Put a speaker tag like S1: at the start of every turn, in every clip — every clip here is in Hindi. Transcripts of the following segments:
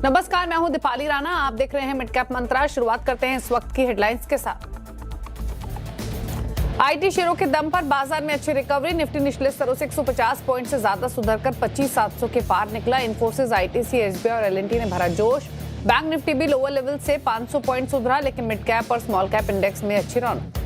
S1: नमस्कार, मैं हूं दीपाली राणा। आप देख रहे हैं मिड कैप मंत्रा। शुरुआत करते हैं इस वक्त की हेडलाइंस के साथ। आईटी शेयरों के दम पर बाजार में अच्छी रिकवरी। निफ्टी निचले स्तरों से 150 पॉइंट से ज्यादा सुधरकर 25,700 के पार निकला। इन्फोसिस, आईटीसी, एसबीआई और एल&टी ने भरा जोश। बैंक निफ्टी भी लोअर लेवल से 500 पॉइंट सुधरा, लेकिन मिड कैप और स्मॉल कैप इंडेक्स में अच्छी रौनक।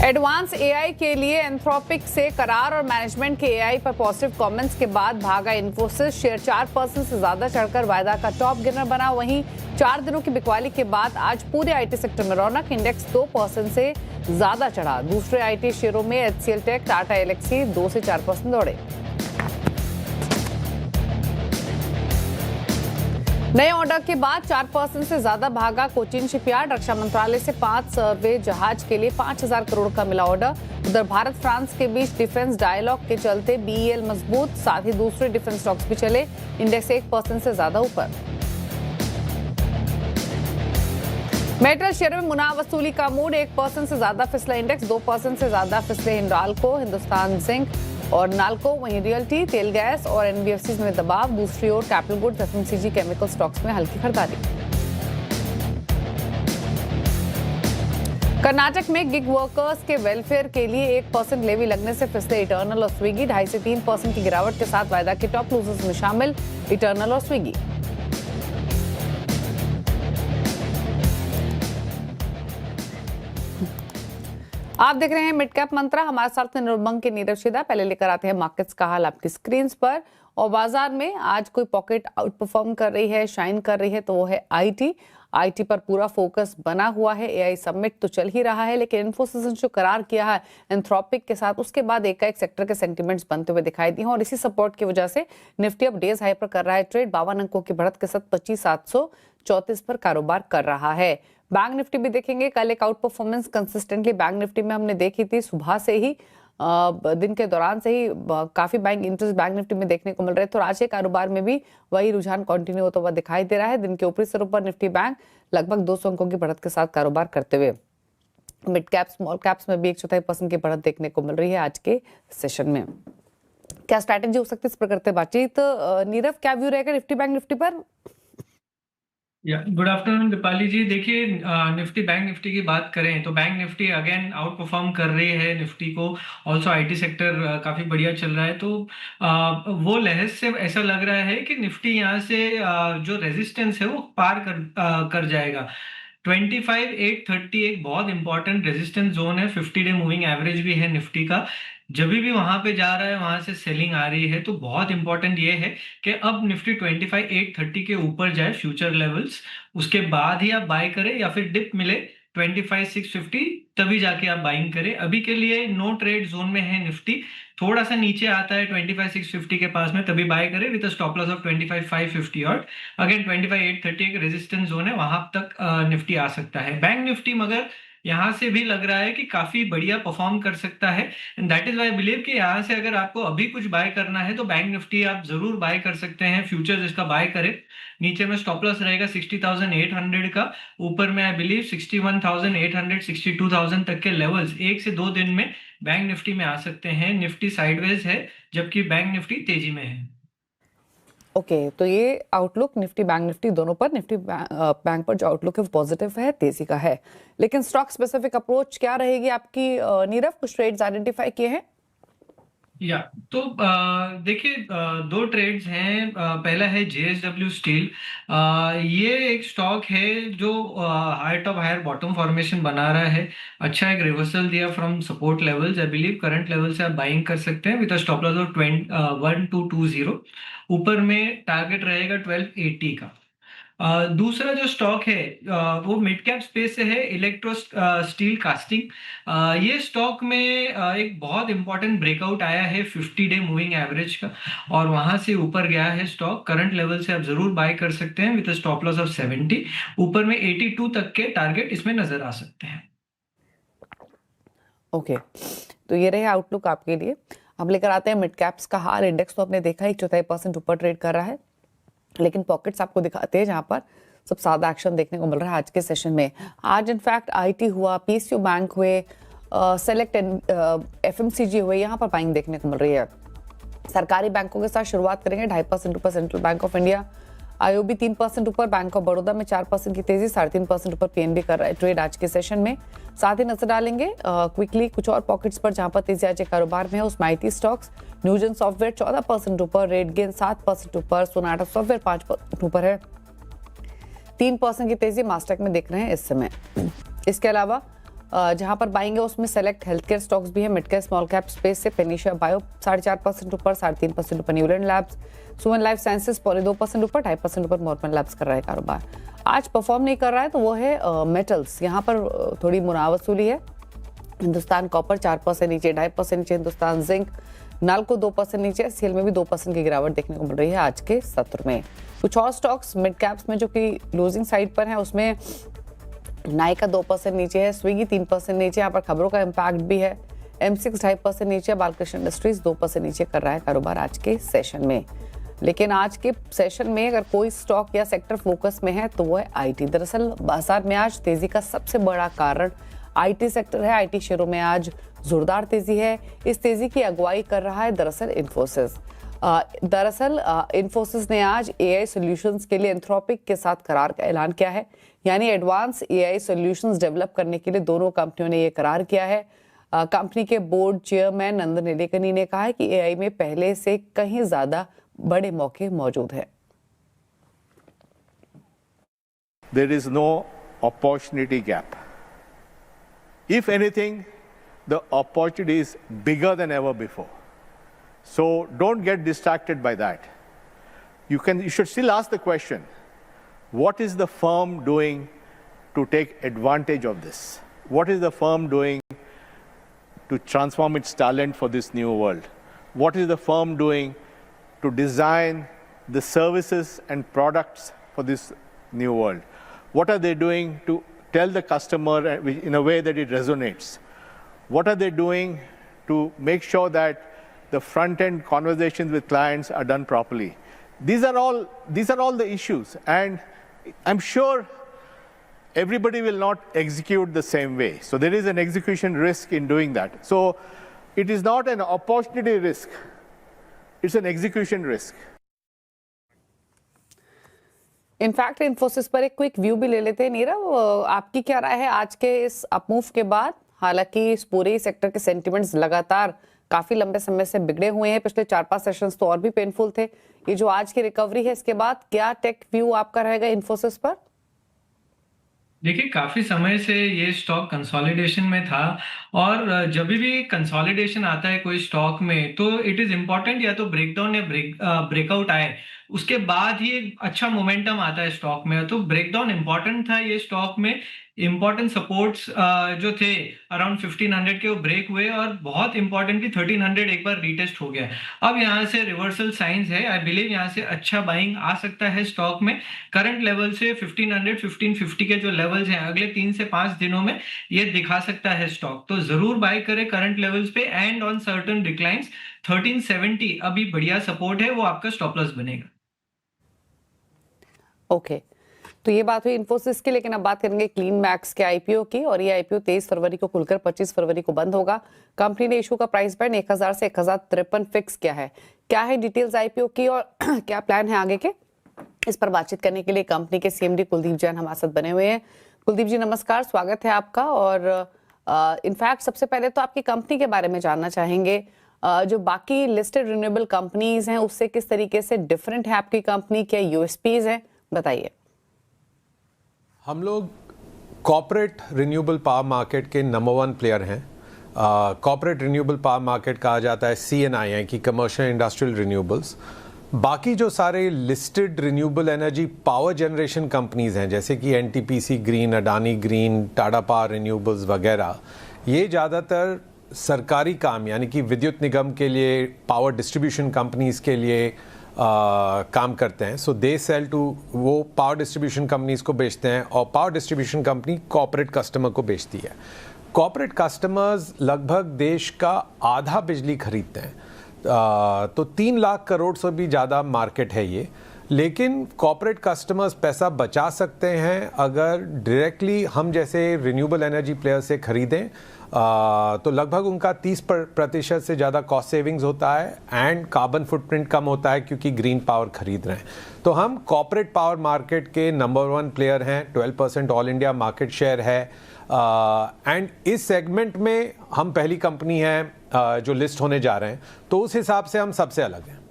S1: एडवांस एआई के लिए एंथ्रोपिक से करार और मैनेजमेंट के एआई पर पॉजिटिव कमेंट्स के बाद भागा इन्फोसिस। शेयर 4% से ज्यादा चढ़कर वायदा का टॉप गेनर बना। वहीं 4 दिनों की बिकवाली के बाद आज पूरे आईटी सेक्टर में रौनक। इंडेक्स 2% से ज्यादा चढ़ा। दूसरे आईटी शेयरों में एचसीएल टेक, टाटा एलेक्सी 2 से 4% दौड़े। नए ऑर्डर के बाद 4% से ज्यादा भागा कोचिन शिपयार्ड। रक्षा मंत्रालय से 5 सर्वे जहाज के लिए 5,000 करोड़ का मिला ऑर्डर। उधर भारत फ्रांस के बीच डिफेंस डायलॉग के चलते बीईएल मजबूत, साथ ही दूसरे डिफेंस स्टॉक्स भी चले। इंडेक्स 1% से ज्यादा ऊपर। मेटल शेयर में मुनाफा वसूली का मूड। 1% से ज्यादा फिसला इंडेक्स। 2% से ज्यादा फिसले हिंडाल्को, हिंदुस्तान जिंक और नाल्को। वहीं रियल्टी, तेल गैस और एनबीएफसी में दबाव। दूसरी ओर capital goods, FMCG, chemical stocks में हल्की खरीदारी। कर्नाटक में गिग वर्कर्स के वेलफेयर के लिए 1% लेवी लगने से फिसले इटर्नल और स्विगी। 2.5 से 3% की गिरावट के साथ वायदा के टॉप लूजर्स में शामिल इटर्नल और स्विगी। आप देख रहे हैं मिड कैप मंत्रा। हमारे साथ निर्मंग के नीरव शिदा। पहले लेकर आते हैं मार्केट्स का हाल आपकी स्क्रीन पर। और बाजार में आज कोई पॉकेट आउट परफॉर्म कर रही है, शाइन कर रही है, तो वो है आईटी पर पूरा फोकस बना हुआ है। एआई समिट तो चल ही रहा है, लेकिन इन्फोसिस ने जो करार किया है एंथ्रोपिक के साथ, उसके बाद एक सेक्टर के सेंटिमेंट्स बनते हुए दिखाई दिए हैं। और इसी सपोर्ट की वजह से निफ्टी अब डेज हाई पर कर रहा है ट्रेड। 52 अंकों की बढ़त के साथ 25,734 पर कारोबार कर रहा है। बैंक निफ्टी भी देखेंगे। कल एक out performance consistently bank Nifty में हमने देखी थी। सुबह से ही दिन के दौरान से ही काफी बैंक इंटरेस्ट बैंक निफ्टी में देखने को मिल रहे थे। और आज के कारोबार में भी वही रुझान कंटिन्यू होता हुआ दिखाई दे रहा है। दिन के ऊपरी स्तरों पर निफ्टी बैंक लगभग 200 अंकों की बढ़त के साथ कारोबार करते हुए। मिड कैप, स्मॉल कैप्स में भी 1/4% की बढ़त देखने को मिल रही है आज के सेशन में। क्या स्ट्रैटेजी हो सकती है, इस पर करते बातचीत। नीरव, क्या व्यू रहेगा निफ्टी बैंक निफ्टी पर?
S2: गुड आफ्टरनून दीपाली जी। देखिए, निफ्टी बैंक निफ्टी की बात करें तो bank Nifty again out perform कर रही है निफ्टी को। ऑल्सो आईटी सेक्टर काफी बढ़िया चल रहा है। तो वो लहर से ऐसा लग रहा है कि निफ्टी यहाँ से जो रेजिस्टेंस है वो पार कर जाएगा। 25,830 एक बहुत इंपॉर्टेंट रेजिस्टेंस जोन है। 50 डे मूविंग एवरेज भी है निफ्टी का। जब भी वहां पे जा रहा है वहां से सेलिंग आ रही है। तो बहुत इंपॉर्टेंट ये है कि अब निफ्टी 25,830 के ऊपर जाए फ्यूचर लेवल्स, उसके बाद ही आप बाय करें, या फिर डिप मिले 25,650 तभी जाके आप बाइंग करें। अभी के लिए नो ट्रेड जोन में है निफ्टी। थोड़ा सा नीचे आता है 25,650 के पास में, तभी बाय करें विद स्टॉप लॉस ऑफ 25,550 और अगेन 25,830 एक रेजिस्टेंस जोन है, वहां तक निफ्टी आ सकता है। बैंक निफ्टी मगर यहां से भी लग रहा है कि काफी बढ़िया परफॉर्म कर सकता है। And that is why believe कि यहाँ से अगर आपको अभी कुछ बाय करना है तो बैंक निफ्टी आप जरूर बाय कर सकते हैं। फ्यूचर्स इसका बाय करें। नीचे में स्टॉप लॉस रहेगा 60,800 का। ऊपर में आई बिलीव 61,800, 62,000 तक के लेवल्स 1 से 2 दिन में बैंक निफ्टी में आ सकते हैं। निफ्टी साइडवेज है जबकि बैंक निफ्टी तेजी में है।
S1: ओके, तो ये आउटलुक निफ्टी बैंक निफ्टी दोनों पर। निफ्टी बैंक पर जो आउटलुक है वो पॉजिटिव है, तेजी का है। लेकिन स्टॉक स्पेसिफिक अप्रोच क्या रहेगी आपकी नीरव? कुछ ट्रेड्स आइडेंटिफाई किए हैं?
S2: या तो देखिए, 2 ट्रेड्स हैं। पहला है जेएसडब्ल्यू स्टील। ये एक स्टॉक है जो higher top higher bottom formation बना रहा है। अच्छा एक रिवर्सल दिया from support levels. I believe current level से आप बाइंग कर सकते हैं विद स्टॉप लॉस ऑफ 1220। ऊपर में टारगेट रहेगा 1280 का। दूसरा जो स्टॉक है वो मिड कैप स्पेस से है, इलेक्ट्रो स्टील कास्टिंग। ये स्टॉक में एक बहुत इंपॉर्टेंट ब्रेकआउट आया है 50 डे मूविंग एवरेज का, और वहां से ऊपर गया है स्टॉक। करंट लेवल से आप जरूर बाय कर सकते हैं विद स्टॉप लॉस ऑफ 70। ऊपर में 82 तक के टारगेट इसमें नजर आ सकते हैं।
S1: ओके, तो ये रहे आउटलुक आपके लिए। हम लेकर आते हैं मिड कैप्स का हाल। इंडेक्स तो आपने देखा 1/4% ऊपर ट्रेड कर रहा है, लेकिन पॉकेट्स आपको दिखाते हैं जहां पर सबसे ज्यादा एक्शन देखने को मिल रहा है आज के सेशन में। आज इनफैक्ट आईटी हुआ, पीएसयू बैंक हुए, सेलेक्ट एफएमसीजी हुए, यहाँ पर बाइंग देखने को मिल रही है। सरकारी बैंकों के साथ शुरुआत करेंगे 2.5% ऊपर central bank of India, IOB 3% ऊपर, बैंक ऑफ बड़ौदा में 4% की तेजी, 3.5% ऊपर पीएनबी कर रहा है ट्रेड आज के सेशन में। साथ ही नजर डालेंगे क्विकली कुछ और पॉकेट्स पर जहां पर तेजी आज कारोबार में है, उसमें आईटी स्टॉक्स, न्यूजन सॉफ्टवेयर 14% ऊपर, रेडगेन 7% ऊपर, सोनाटा सॉफ्टवेयर 5% ऊपर है, 3% की तेजी मास्टेक में देख रहे हैं इस समय। इसके अलावा जहां पर बाइंग है उसमें सेलेक्ट हेल्थ केयर स्टॉक्स भी है, mid cap small cap space से पेनिशिया बायो 4.5% ऊपर, 3.5% ऊपर न्यूलैंड लैब्स, सुमन लाइफ साइंसेस 2% ऊपर, 2.5% ऊपर मॉर्गन लैब्स कर रहा है कारोबार। आज परफॉर्म नहीं कर रहा है तो वो है मेटल्स, यहाँ पर थोड़ी मुनावसूली है। हिंदुस्तान कॉपर 4% नीचे, 2.5% नीचे हिंदुस्तान जिंक, नाल्को 2% नीचे, सीएल में भी 2% की गिरावट देखने को मिल रही है आज के सत्र में। कुछ और स्टॉक्स मिड कैप्स में जो कि लूजिंग साइड पर है, उसमें नाइका 2% नीचे है, स्विगी 3% नीचे, यहाँ पर खबरों का इम्पैक्ट भी है। M6 2.5% नीचे, बालकृष्ण इंडस्ट्रीज 2% नीचे कर रहा है कारोबार आज के सेशन में। लेकिन आज के सेशन में अगर कोई स्टॉक या सेक्टर फोकस में है तो वो है आईटी। दरअसल बाजार में आज तेजी का सबसे बड़ा कारण आईटी सेक्टर है। आईटी शेयरों में आज जोरदार तेजी है। इस तेजी की अगुवाई कर रहा है दरअसल इन्फोसिस। इन्फोसिस ने आज एआई सॉल्यूशंस के लिए एंथ्रोपिक के साथ करार का ऐलान किया है, यानी एडवांस एआई सॉल्यूशंस डेवलप करने के लिए दोनों कंपनियों ने ये करार किया है। कंपनी के बोर्ड चेयरमैन नंदन नीलेकनी ने कहा है कि एआई में पहले से कहीं ज्यादा बड़े मौके मौजूद हैं।
S3: There is no opportunity gap. If anything, the opportunity is bigger than ever before. So don't get distracted by that. You should still ask the question, what is the firm doing to take advantage of this? What is the firm doing to transform its talent for this new world? What is the firm doing to design the services and products for this new world? What are they doing to tell the customer in a way that it resonates? What are they doing to make sure that the front-end conversations with clients are done properly? These are all the issues, and I'm sure everybody will not execute the same way. So there is an execution risk in doing that. So it is not an opportunity risk, it's an execution risk.
S1: In fact Infosys पर एक क्विक व्यू भी ले लेते हैं। नीरव, आपकी क्या राय है आज के इस अपमूव के बाद? हालांकि इस पूरे सेक्टर के सेंटिमेंट्स लगातार काफी लंबे समय से बिगड़े हुए हैं, पिछले 4-5 सेशंस तो और भी पेनफुल थे। ये जो आज की रिकवरी है, इसके बाद क्या टेक व्यू आपका रहेगा इन्फोसिस पर?
S2: देखिए, काफी समय से ये स्टॉक कंसोलिडेशन में था, और जब भी कंसोलिडेशन आता है कोई स्टॉक में तो इट इज इम्पोर्टेंट या तो ब्रेकडाउन या ब्रेकआउट आए, उसके बाद ही एक अच्छा मोमेंटम आता है स्टॉक में। तो ब्रेकडाउन इंपॉर्टेंट था ये स्टॉक में। इंपॉर्टेंट सपोर्ट्स जो थे अराउंड 1500 के वो ब्रेक हुए, और बहुत इंपॉर्टेंटली 1300 एक बार रीटेस्ट हो गया। अब यहाँ से रिवर्सल साइंस है, आई बिलीव यहाँ से अच्छा बाइंग आ सकता है स्टॉक में। करंट लेवल से 1500 1550 के जो लेवल्स हैं अगले 3 से 5 दिनों में ये दिखा सकता है स्टॉक, तो जरूर बाय करें करंट लेवल्स पे। एंड ऑन सर्टेन डिक्लाइंस 1370 अभी बढ़िया सपोर्ट है, वो आपका स्टॉप लॉस बनेगा।
S1: ओके, तो ये बात हुई इन्फोसिस की, लेकिन अब बात करेंगे क्लीन मैक्स के आईपीओ की। और ये आईपीओ 23 फरवरी को खुलकर 25 फरवरी को बंद होगा। कंपनी ने इशू का प्राइस बैंड 1000 से 1053 फिक्स किया है। क्या है डिटेल्स आईपीओ की और क्या प्लान है आगे के, इस पर बातचीत करने के लिए कंपनी के सीएमडी कुलदीप जैन हमारे साथ बने हुए हैं। कुलदीप जी नमस्कार, स्वागत है आपका। और इनफैक्ट सबसे पहले तो आपकी कंपनी के बारे में जानना चाहेंगे। जो बाकी लिस्टेड रिन्यूएबल कंपनीज हैं उससे किस तरीके से डिफरेंट है आपकी कंपनी, क्या यूएसपीज हैं, बताइए।
S4: हम लोग कॉर्पोरेट रिन्यूएबल पावर मार्केट के नंबर 1 प्लेयर हैं। कॉर्पोरेट रिन्यूएबल पावर मार्केट कहा जाता है CNI है कि कमर्शियल इंडस्ट्रियल रिन्यूएबल्स। बाकी जो सारे listed renewable energy power generation companies हैं जैसे कि NTPC green, Adani green, Tata power renewables वगैरह, ये ज़्यादातर सरकारी काम यानी कि विद्युत निगम के लिए, पावर डिस्ट्रीब्यूशन कंपनीज के लिए काम करते हैं। सो दे सेल टू, वो पावर डिस्ट्रीब्यूशन कंपनीज को बेचते हैं और power distribution company corporate customer को बेचती है। कॉर्पोरेट कस्टमर्स लगभग देश का आधा बिजली खरीदते हैं, तो 3 लाख करोड़ से भी ज़्यादा मार्केट है ये। लेकिन कॉर्पोरेट कस्टमर्स पैसा बचा सकते हैं अगर डायरेक्टली हम जैसे रिन्यूएबल एनर्जी प्लेयर से खरीदें तो लगभग उनका 30% से ज़्यादा कॉस्ट सेविंग्स होता है एंड कार्बन फुटप्रिंट कम होता है क्योंकि ग्रीन पावर खरीद रहे हैं। तो हम कॉर्पोरेट पावर मार्केट के नंबर 1 प्लेयर हैं, 12% ऑल इंडिया मार्केट शेयर है एंड इस सेगमेंट में हम पहली कंपनी है जो लिस्ट होने जा रहे हैं, तो उस हिसाब से हम सबसे अलग हैं।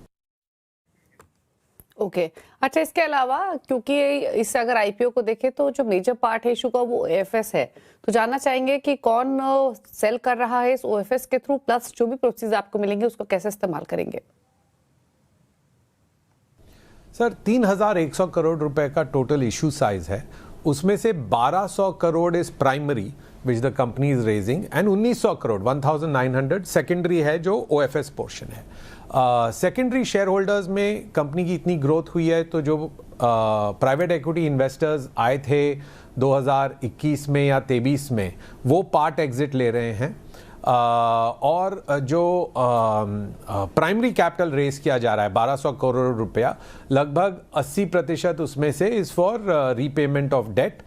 S1: ओके अच्छा, इसके अलावा क्योंकि इससे अगर आईपीओ को देखें तो जो मेजर पार्ट है इशू का वो ओएफएस है, तो जानना चाहेंगे कि कौन सेल कर रहा है इस ओएफएस के थ्रू, प्लस जो भी प्रोसीज आपको मिलेंगे उसको कैसे इस्तेमाल करेंगे।
S4: सर 3,100 करोड़ रुपए का टोटल इशू साइज है, उसमें से 1,200 crore is primary which the company is raising and 1,900 crore 1,900 secondary है जो ओएफएस पोर्शन है। सेकेंडरी शेयर होल्डर्स में कंपनी की इतनी ग्रोथ हुई है तो जो प्राइवेट इक्विटी इन्वेस्टर्स आए थे 2021 में या 23 में वो पार्ट एग्जिट ले रहे हैं और जो प्राइमरी कैपिटल रेस किया जा रहा है 1,200 करोड़ रुपया, लगभग 80% उसमें से is for repayment of debt.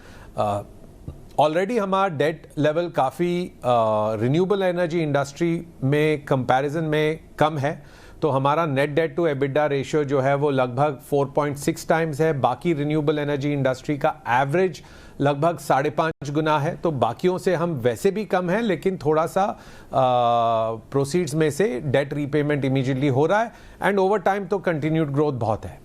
S4: Already हमारा डेट लेवल काफ़ी रिन्यूएबल एनर्जी इंडस्ट्री में कंपैरिजन में कम है, तो हमारा net debt to EBITDA ratio जो है वो लगभग 4.6 टाइम्स है। बाकी रिन्यूएबल एनर्जी इंडस्ट्री का एवरेज लगभग 5.5 गुना है, तो बाकियों से हम वैसे भी कम हैं, लेकिन थोड़ा सा प्रोसीड्स में से डेट रीपेमेंट इमीडिएटली हो रहा है एंड ओवर टाइम तो कंटिन्यूड ग्रोथ बहुत है।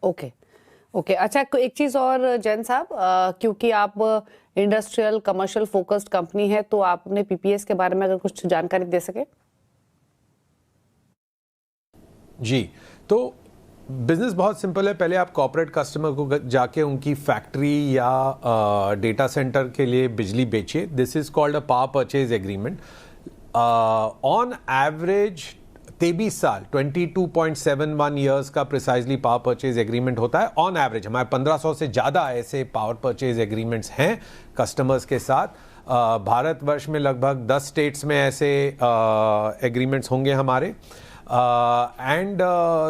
S1: ओके अच्छा, एक चीज और जैन साहब, क्योंकि आप इंडस्ट्रियल कमर्शियल फोकस्ड कंपनी है तो आप अपने पीपीएस के बारे में अगर कुछ जानकारी दे सके।
S4: जी, तो बिजनेस बहुत सिंपल है। पहले आप कॉर्पोरेट कस्टमर को जाके उनकी फैक्ट्री या डेटा सेंटर के लिए बिजली बेचिए। This is called a power purchase agreement. On average 23 साल 22.71 ईयर्स का प्रिसाइजली पावर परचेज एग्रीमेंट होता है ऑन एवरेज। हमारे 1500 से ज़्यादा ऐसे पावर परचेज एग्रीमेंट्स हैं कस्टमर्स के साथ। भारतवर्ष में लगभग 10 स्टेट्स में ऐसे एग्रीमेंट्स होंगे हमारे एंड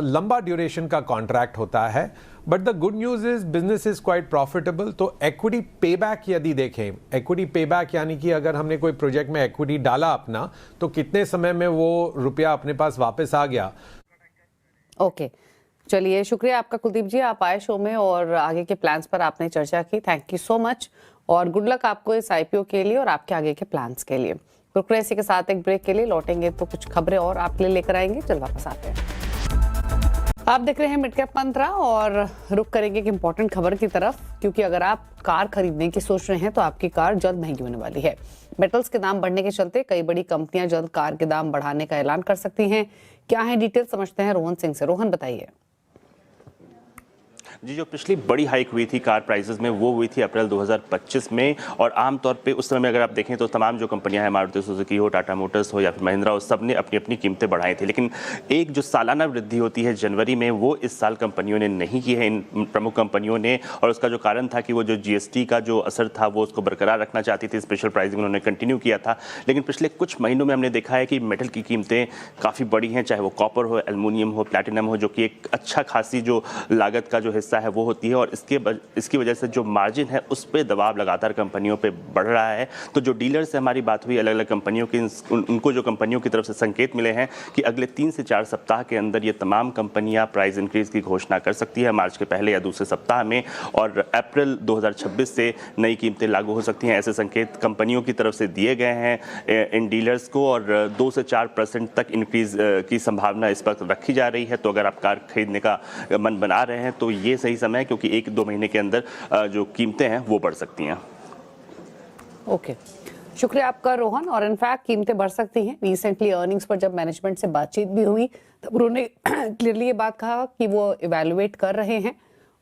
S4: लंबा ड्यूरेशन का कॉन्ट्रैक्ट होता है। But the good news is business is quite profitable. तो एक्विटी पेबैक यदि देखें, एक्विटी पेबैक यानी कि अगर हमने कोई प्रोजेक्ट में एक्विटी डाला अपना तो कितने समय में वो रुपया अपने पास वापस आ गया।
S1: ओके चलिए, शुक्रिया आपका कुलदीप जी, आप आए शो में और आगे के प्लान्स पर आपने चर्चा की। थैंक यू सो मच और गुड लक आपको इस आईपीओ के लिए और आपके आगे के प्लान्स के लिए। रुकने इसी के साथ एक ब्रेक के लिए, लौटेंगे तो कुछ खबरें और आपके लिए लेकर आएंगे। चल वापस आते हैं। आप देख रहे हैं मिड कैप मंत्रा और रुक करेंगे एक इंपॉर्टेंट खबर की तरफ, क्योंकि अगर आप कार खरीदने की सोच रहे हैं तो आपकी कार जल्द महंगी होने वाली है। मेटल्स के दाम बढ़ने के चलते कई बड़ी कंपनियां जल्द कार के दाम बढ़ाने का ऐलान कर सकती हैं। क्या है डिटेल समझते हैं रोहन सिंह से। रोहन बताइए।
S5: जी, जो पिछली बड़ी हाइक हुई थी कार प्राइसेस में वो हुई थी अप्रैल 2025 में और आमतौर पे उस समय में अगर आप देखें तो तमाम जो कंपनियां हैं, मारुति सुजुकी हो, टाटा मोटर्स हो या फिर महिंद्रा हो, सब ने अपनी अपनी कीमतें बढ़ाई थी। लेकिन एक जो सालाना वृद्धि होती है जनवरी में, वो इस साल कंपनियों ने नहीं की है, इन प्रमुख कंपनियों ने। और उसका जो कारण था कि वो जो जीएसटी का जो असर था वो उसको बरकरार रखना चाहती थी, स्पेशल प्राइसिंग उन्होंने कंटिन्यू किया था। लेकिन पिछले कुछ महीनों में हमने देखा है कि मेटल की कीमतें काफ़ी बढ़ी हैं, चाहे वो कॉपर हो, एल्युमिनियम हो, प्लैटिनम हो, जो कि एक अच्छा खासी जो लागत का जो हिस्सा है वो होती है। और इसकी वजह से जो मार्जिन है उस पर दबाव लगातार कंपनियों पे बढ़ रहा है। तो जो डीलर्स से हमारी बात हुई अलग अलग कंपनियों की, उनको जो कंपनियों की तरफ से संकेत मिले हैं कि अगले 3 से 4 सप्ताह के अंदर ये तमाम कंपनियां प्राइस इंक्रीज की घोषणा कर सकती है मार्च के पहले या दूसरे सप्ताह में, और अप्रैल 2026 से नई कीमतें लागू हो सकती हैं। ऐसे संकेत कंपनियों की तरफ से दिए गए हैं इन डीलर्स को, और 2 से 4% तक इंक्रीज की संभावना इस वक्त रखी जा रही है। तो अगर आप कार खरीदने का मन बना रहे हैं तो ये सही समय है, क्योंकि 1-2 महीने के अंदर जो कीमतें हैं वो बढ़ सकती हैं।
S1: ओके, शुक्रिया आपका रोहन। और इनफैक्ट कीमतें बढ़ सकती हैं। रिसेंटली अर्निंग्स पर जब मैनेजमेंट से बातचीत भी हुई तब उन्होंने क्लियरली ये बात कहा कि वो इवैल्यूएट कर रहे हैं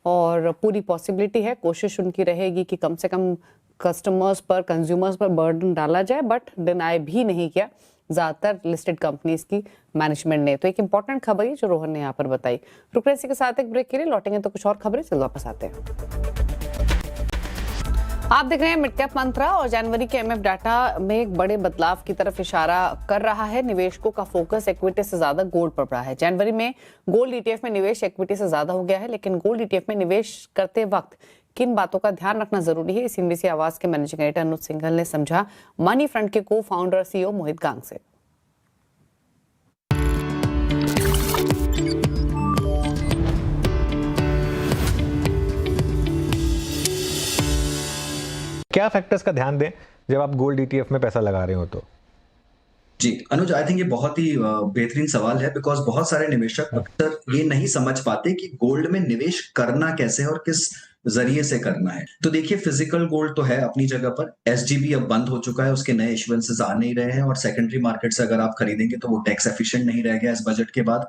S1: और पूरी पॉसिबिलिटी है, कोशिश उनकी रहेगी कि कम से कम कस्टमर्स पर, कंज्यूमर्स पर बर्डन डाला जाए, बट डिनाई भी नहीं किया ज्यादातर लिस्टेड कंपनीज की मैनेजमेंट ने। तो एक इंपॉर्टेंट खबर है जो रोहन ने यहाँ पर बताई। रुक रहे इसी के साथ एक ब्रेक के लिए, लौटेंगे तो कुछ और खबरें। चलो वापस आते हैं। आप देख रहे हैं मिड कैप मंत्रा और जनवरी के एमएफ डाटा में एक बड़े बदलाव की तरफ इशारा कर रहा है। निवेशकों का फोकस इक्विटी से ज्यादा गोल्ड पर रहा है। जनवरी में गोल्ड ईटीएफ में निवेश इक्विटी से ज्यादा हो गया है, लेकिन गोल्ड ईटीएफ में निवेश करते वक्त किन बातों का ध्यान रखना जरूरी है, CNBC आवाज के मैनेजिंग एडिटर अनुज सिंघल ने समझा मनी फ्रंट के को फाउंडर CEO मोहित गांग से।
S6: क्या फैक्टर्स का ध्यान दें जब आप गोल्ड ETF में पैसा लगा रहे हो तो?
S7: जी अनुज, आई थिंक ये बहुत ही बेहतरीन सवाल है, बिकॉज बहुत सारे निवेशक अक्सर ये नहीं समझ पाते कि गोल्ड में निवेश करना कैसे है और किस जरिए से करना है। तो देखिए, फिजिकल गोल्ड तो है अपनी जगह पर, SGB अब बंद हो चुका है, उसके नए इश्यूएंसेस आ नहीं रहे हैं, और सेकेंडरी मार्केट से अगर आप खरीदेंगे तो वो टैक्स एफिशिएंट नहीं रह गया इस बजट के बाद।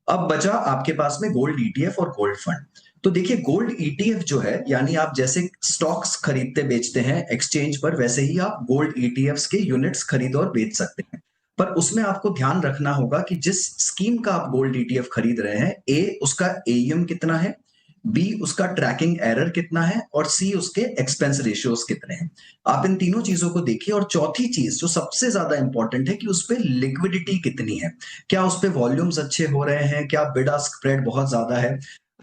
S7: अब बचा आपके पास में गोल्ड ETF और गोल्ड फंड। तो देखिए, गोल्ड ETF जो है, यानी आप जैसे स्टॉक्स खरीदते बेचते हैं एक्सचेंज पर, वैसे ही आप गोल्ड ETFs के यूनिट्स खरीद और बेच सकते हैं। पर उसमें आपको ध्यान रखना होगा कि जिस स्कीम का आप गोल्ड ETF खरीद रहे हैं, A उसका AUM कितना है, B उसका ट्रैकिंग एरर कितना है, और C उसके एक्सपेंस रेशियोज कितने हैं। आप इन तीनों चीजों को देखिए, और चौथी चीज जो सबसे ज्यादा इंपॉर्टेंट है कि उस पर लिक्विडिटी कितनी है, क्या उस पर वॉल्यूम्स अच्छे हो रहे हैं, क्या बिड आस्क स्प्रेड बहुत ज्यादा है।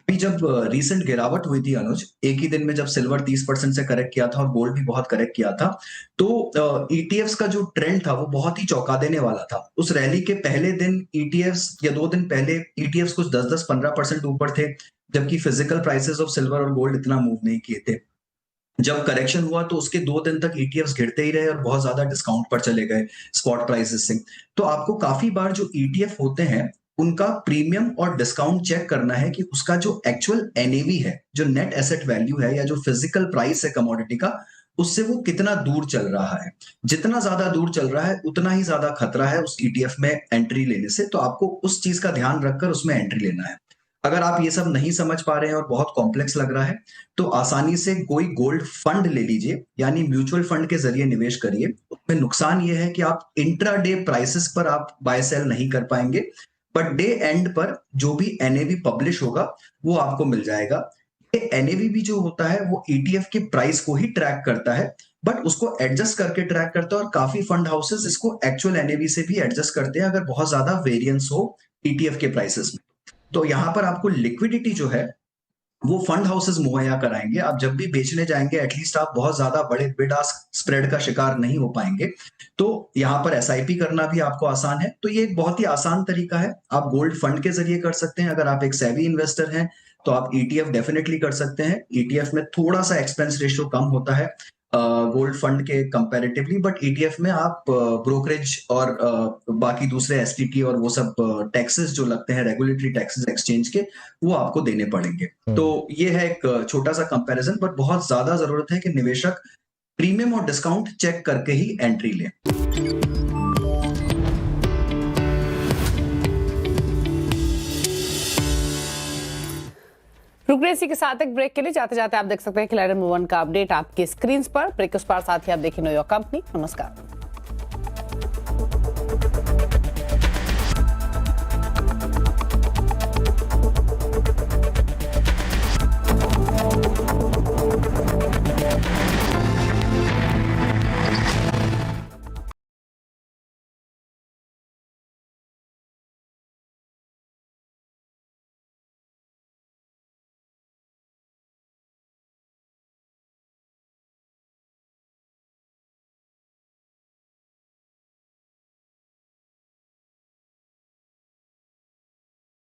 S7: अभी जब रिसेंट गिरावट हुई थी अनुज, एक ही दिन में जब सिल्वर 30% से करेक्ट किया था और गोल्ड भी बहुत करेक्ट किया था, तो ETFs का जो ट्रेंड था वो बहुत ही चौंका देने वाला था। उस रैली के पहले दिन ETFs या 2 दिन पहले ETFs कुछ 10-15% ऊपर थे, जबकि फिजिकल प्राइसेस ऑफ सिल्वर और गोल्ड इतना मूव नहीं किए थे। जब करेक्शन हुआ तो उसके 2 दिन तक ETFs गिरते ही रहे और बहुत ज्यादा डिस्काउंट पर चले गए स्पॉट प्राइसेस से। तो आपको काफी बार जो ETF होते हैं उनका प्रीमियम और डिस्काउंट चेक करना है कि उसका जो एक्चुअल NAV है, जो नेट एसेट वैल्यू है, या जो फिजिकल प्राइस है कमोडिटी का, उससे वो कितना दूर चल रहा है। जितना ज्यादा दूर चल रहा है उतना ही ज्यादा खतरा है उस ETF में एंट्री लेने से। तो आपको उस चीज का ध्यान रखकर उसमें एंट्री लेना है। अगर आप ये सब नहीं समझ पा रहे हैं और बहुत कॉम्प्लेक्स लग रहा है, तो आसानी से कोई गोल्ड फंड ले लीजिए, यानी म्यूचुअल फंड के जरिए निवेश करिए। उसमें नुकसान ये है कि आप इंट्राडे प्राइसेस पर आप बाय सेल नहीं कर पाएंगे, बट डे एंड पर जो भी NAV पब्लिश होगा वो आपको मिल जाएगा। ये NAV भी जो होता है वो ETF के प्राइस को ही ट्रैक करता है, बट उसको एडजस्ट करके ट्रैक करता है, और काफी फंड हाउसेस इसको एक्चुअल NAV से भी एडजस्ट करते हैं अगर बहुत ज्यादा वेरिएंस हो ETF के प्राइसेस में। तो यहां पर आपको लिक्विडिटी जो है वो फंड हाउसेस मुहैया कराएंगे। आप जब भी बेचने जाएंगे, एटलीस्ट आप बहुत ज्यादा बड़े बिड आस्क स्प्रेड का शिकार नहीं हो पाएंगे। तो यहाँ पर SIP करना भी आपको आसान है। तो ये एक बहुत ही आसान तरीका है। आप गोल्ड फंड के जरिए कर सकते हैं। अगर आप एक सेवी इन्वेस्टर हैं तो आप ETF डेफिनेटली कर सकते हैं। ETF में थोड़ा सा एक्सपेंस रेशियो कम होता है गोल्ड फंड के कंपैरेटिवली, बट ETF में आप ब्रोकरेज और बाकी दूसरे STT और वो सब टैक्सेस जो लगते हैं, रेगुलेटरी टैक्सेस एक्सचेंज के, वो आपको देने पड़ेंगे। तो ये है एक छोटा सा कंपैरिजन, पर बहुत ज्यादा जरूरत है कि निवेशक प्रीमियम और डिस्काउंट चेक करके ही एंट्री लें।
S1: रुक रहे इसी के साथ एक ब्रेक के लिए। जाते जाते आप देख सकते हैं खिलाड़ी नंबर 1 का अपडेट आपकी स्क्रीन पर। ब्रेक के उस पार साथ ही आप देखें नो योर कंपनी। नमस्कार।